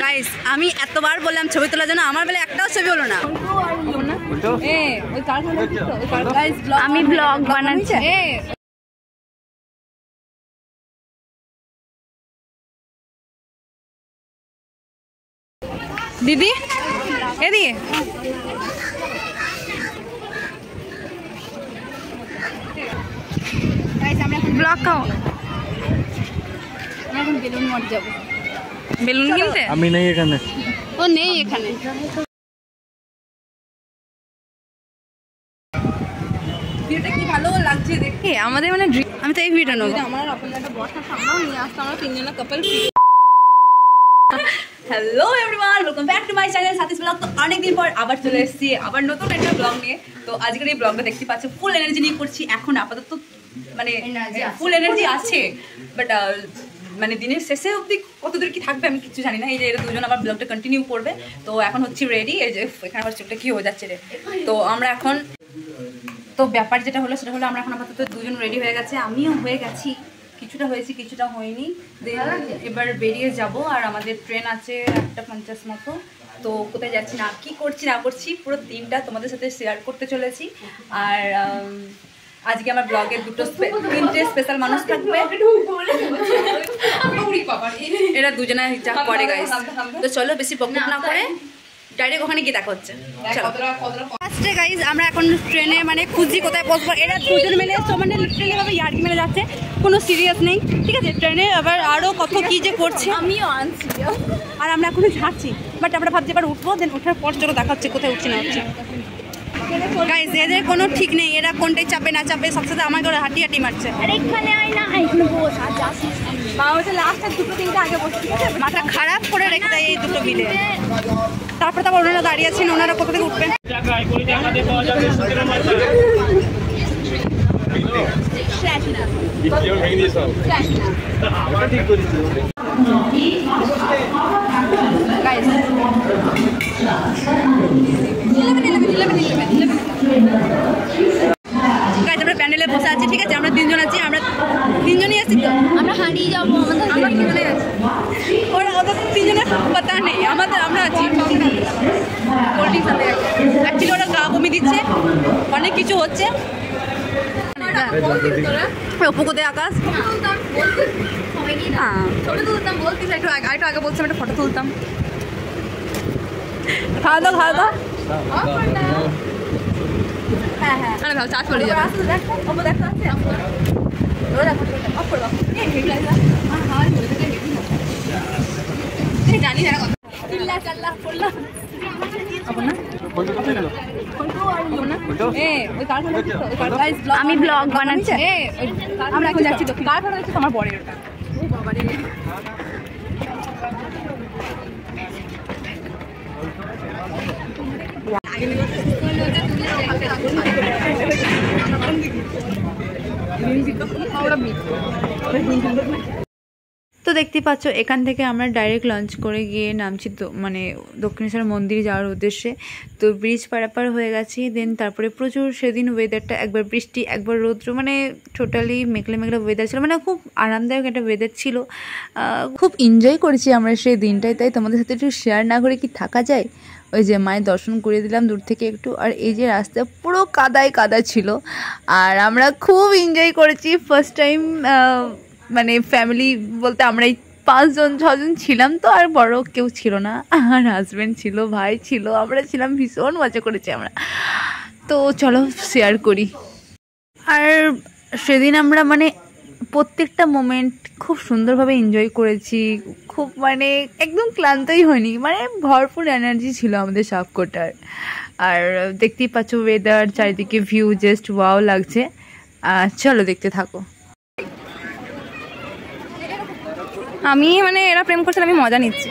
Guys আমি এতবার বললাম ছবি তোলার জন্য, আমার বেলা একটাও ছবি হলো না। আমি ব্লগ বানাচ্ছি। দিদি এদিকে ব্লগ খাও। এখন বেলুন মঠ যাবো, বেলুন কিনতে। আমি নেই এখানে, ও নেই এখানে। ভিডিওটা কি ভালো লাগছে দেখে আমাদের, মানে আমি তো এই ভিডিওটা নেবো। আমার আপনাদের বসার সামনেও নিয়ে আসতে, আমরা তিনজনের couple. Hello everyone, welcome back to my channel Sathi's vlog. তো অনেকদিন পর আবার চলে এসেছি আবার নতুন একটা ব্লগ নিয়ে। তো আজকের এই ব্লগটা দেখতে পাচ্ছ ফুল এনার্জি নিয়ে করছি। এখন আপাতত মানে ফুল এনার্জি আছে, বাট মানে দিনের শেষে অবধি কতদূর কি থাকবে আমি কিছু জানি না। এই যে এরা দুজন আমার ব্লগটা কন্টিনিউ করবে। তো এখন হচ্ছে রেডি। এই যে এখানে আবার চোখটা কি হয়ে যাচ্ছে রে। তো আমরা এখন, তো ব্যাপার যেটা হলো সেটা হলো আমরা এখন আপাতত দুজন রেডি হয়ে গেছে, আমিও হয়ে গেছি। কিছুটা হয়েছি কিছুটা হয়নি। এবার বেরিয়ে যাব। আর আমাদের ট্রেন আছে 1:50 মতো। তো কোথায় যাচ্ছি না কি করছি না করছি পুরো দিনটা তোমাদের সাথে শেয়ার করতে চলেছি। আর আজকে আমার ব্লগে তিনটে স্পেশাল মানুষ থাকবে। এরা দুজনে যা করে গাইস। তো চলো বেশি বকবক না করে ডাইরেক্ট ওখানে গিয়ে দেখা হচ্ছে। ফার্স্টে গাইজ আমরা এখন ট্রেনে মানে খুঁজি কোথায় বসবো। এরা দুজন মিলে মানে লিটারালি ভাবে ইয়ার্কি মেরে যাচ্ছে, কোনো সিরিয়াস নেই, ঠিক আছে। ট্রেনে আবার আরও কত কী যে করছে, আমিও আনছি। আর আমরা এখনো ছাড়ছি, বাট আমরা ভাবছি এবার উঠবো, দেন ওঠার পর চলো দেখা হচ্ছে কোথায় উঠছি না উঠছি। গাইজ এদের কোনো ঠিক নেই, এরা কোনটাই চাপে না চাপে সবসাথে আমাকে ওরা হাঁটি হাঁটি মারছে। লাস্টের 2-3টা আগে বসছি, মাথা খারাপ করে রেখে দেয় এই দুটো মিলে। তারপরে তো ওনারা দাঁড়িয়ে আছেন, ওনারা কোথা থেকে উঠবেন। আমরা প্যান্ডেলে বসে আছি, ঠিক আছে। আমরা তিনজন আছি, আমরা তিনজনই আছি। তো আমরা হারিয়ে যাবো, আমরা তিনজনে আছি। ওরা ওদের তিনজনের কথা নেই, আমাদের আমরা আছি। অ্যাকচুয়ালি ওরা গা বমি দিচ্ছে, অনেক কিছু হচ্ছে। অপুকুদে আকাশ একটু আগে বলছিলাম একটা ফটো তুলতাম। খাওয়া দাও খাওয়া দাও। হ্যাঁ হ্যাঁ চার্জ পড়ে যাবে। জানি না আমি ব্লগ বানাচ্ছি। আমরা এখন যাচ্ছি তো কার ফটো দেখছি তোমার বরের ওটা। তো দেখতে পাচ্ছ এখান থেকে আমরা ডাইরেক্ট লঞ্চ করে গিয়ে নামছি তো মানে দক্ষিণেশ্বর মন্দিরে যাওয়ার উদ্দেশ্যে। তো ব্রিজ পারাপার হয়ে গেছি। দেন তারপরে প্রচুর সেদিন ওয়েদারটা একবার বৃষ্টি একবার রৌদ্র, মানে টোটালি মেঘলা মেঘলা ওয়েদার ছিল, মানে খুব আরামদায়ক একটা ওয়েদার ছিল। খুব এনজয় করেছি আমরা সেই দিনটাই, তাই তোমাদের সাথে একটু শেয়ার না করে কি থাকা যায়। ওই যে মায়ের দর্শন করে দিলাম দূর থেকে একটু। আর এই যে রাস্তা পুরো কাদায় কাদা ছিল, আর আমরা খুব এনজয় করেছি। ফার্স্ট টাইম মানে ফ্যামিলি বলতে আমরাই 5-6জন ছিলাম তো, আর বড় কেউ ছিল না। আর হাজব্যান্ড ছিল, ভাই ছিল, আমরা ছিলাম, ভীষণ মজা করেছি আমরা। তো চলো শেয়ার করি। আর সেদিন আমরা মানে প্রত্যেকটা মোমেন্ট খুব সুন্দরভাবে এনজয় করেছি। খুব মানে একদম ক্লান্তই হয়নি, মানে ভরপুর এনার্জি ছিল আমাদের সবকটার। আর দেখতেই পাচ্ছ ওয়েদার, চারিদিকে ভিউ জাস্ট ওয়াও লাগছে। চলো দেখতে থাকো। আমি মানে এরা প্রেম করছে, আমি মজা নিচ্ছি।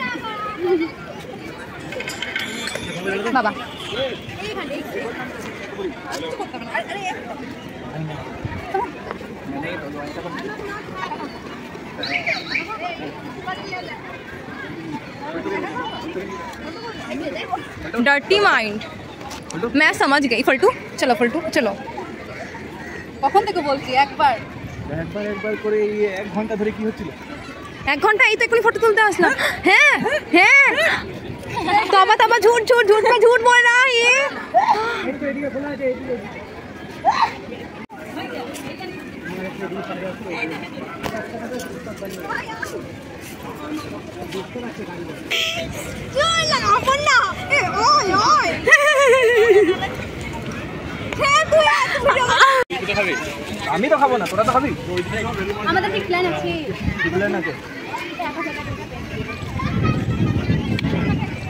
বাবা डर्टी माइंड मैं समझ गई। फल्टू चलो फल्टू चलो। কখন থেকে বলছি একবার করে এই 1 ঘন্টা ধরে কি হচ্ছিল? 1 ঘন্টা এই তো এখনই ফটো তুলতে আসলাম। হ্যাঁ হ্যাঁ झूठ झूठ झूठ में झूठ बोल रहा है ये। আমি তো খাবো না, তোরা তো খাবি। আমাদের ঠিক প্ল্যান আছে।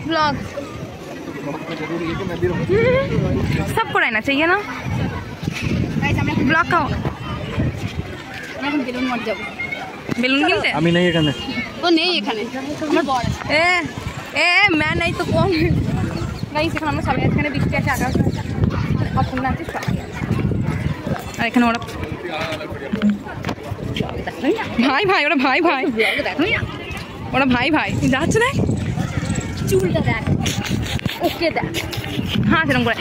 ब्लॉग सबको रहना चाहिए ना। ब्लॉग का বেলুন মর যাবো, বেলুন কিনতে আমি নেই এখানে, ও নেই এখানে, আমার বর আছে। এ मैं नहीं तो कौन गाइस, এখন আমরা সবাই এখানে বৃষ্টি আছে, আকাশ অপূর্ণ আছে সবাই, আর এখানে ওরা ভাই ভাই, ওরা ভাই ভাই, ওরা ভাই ভাই যাচ্ছে না, চুলটা দেখ, ওকে দেখ, হ্যাঁ সেরকম করে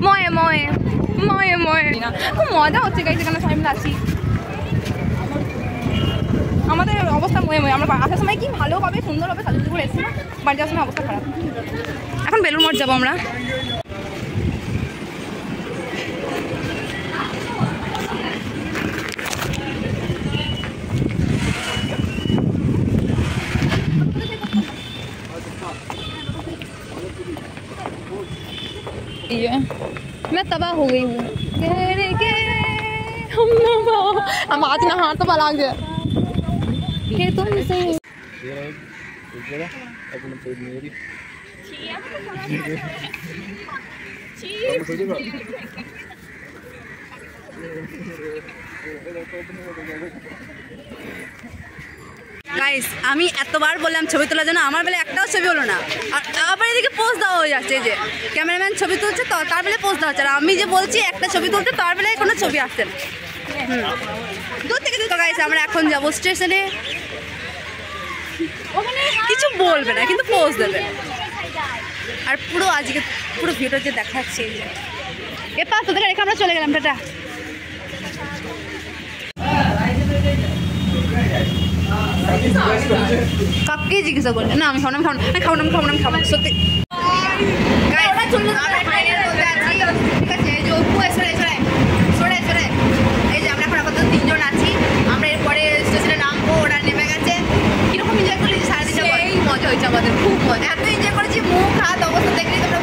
ময়ে ময়ে ময়ে ময়ে না, খুব মজা হচ্ছে গাইস, এখানে সবাই মিলে আছি। আমাদের অবস্থা ময়ে ময়ে, আমরা আসার সময় কি ভালোভাবে সুন্দরভাবে সাজুগুজু করে এসেছি না, বাড়ি যাওয়ার সময় অবস্থা খারাপ। এখন বেলুড় মঠ যাবো আমরা। मैं तबाह हो गई हूँ, हम आज ना हाथ तो बला गया तुमसे। গাইস আমি এতবার বললাম ছবি তোলার জন্য, আমার বেলা একটাও ছবি হলো না, আর আবার এদিকে পোজ দেওয়া হয়ে যাচ্ছে, যে ক্যামেরাম্যান ছবি তুলছে তো তার বেলায় পোজ দেওয়া হচ্ছে, আর আমি যে বলছি একটা ছবি তুলতে তার বেলায় কোনো ছবি আসছে না। দূর থেকে তো গাইস আমরা এখন যাবো স্টেশনে, ওখানে কিছু বলবে না কিন্তু পোজ দেবে, আর পুরো আজকে পুরো ভিডিওটা যে দেখাচ্ছে এ পাশ তোদের রেখে আমরা চলে গেলাম, টাটা। কাকে জিজ্ঞাসা করলে না, আমি খাবো না, আমি খাবো সত্যি। ঠিক আছে, এই যে অপু সরে এই যে আমরা এখন আপাতত 3 জন আছি, আমরা এরপরে স্টেশনে নামবো, ওরা নেমে গেছে। কিরকম এনজয় করেছি সারাদিন, এই মজা হয়েছে আমাদের, খুব মজা, এত এনজয় করেছি, মুখ হাত অবস্থা দেখলেই তোমরা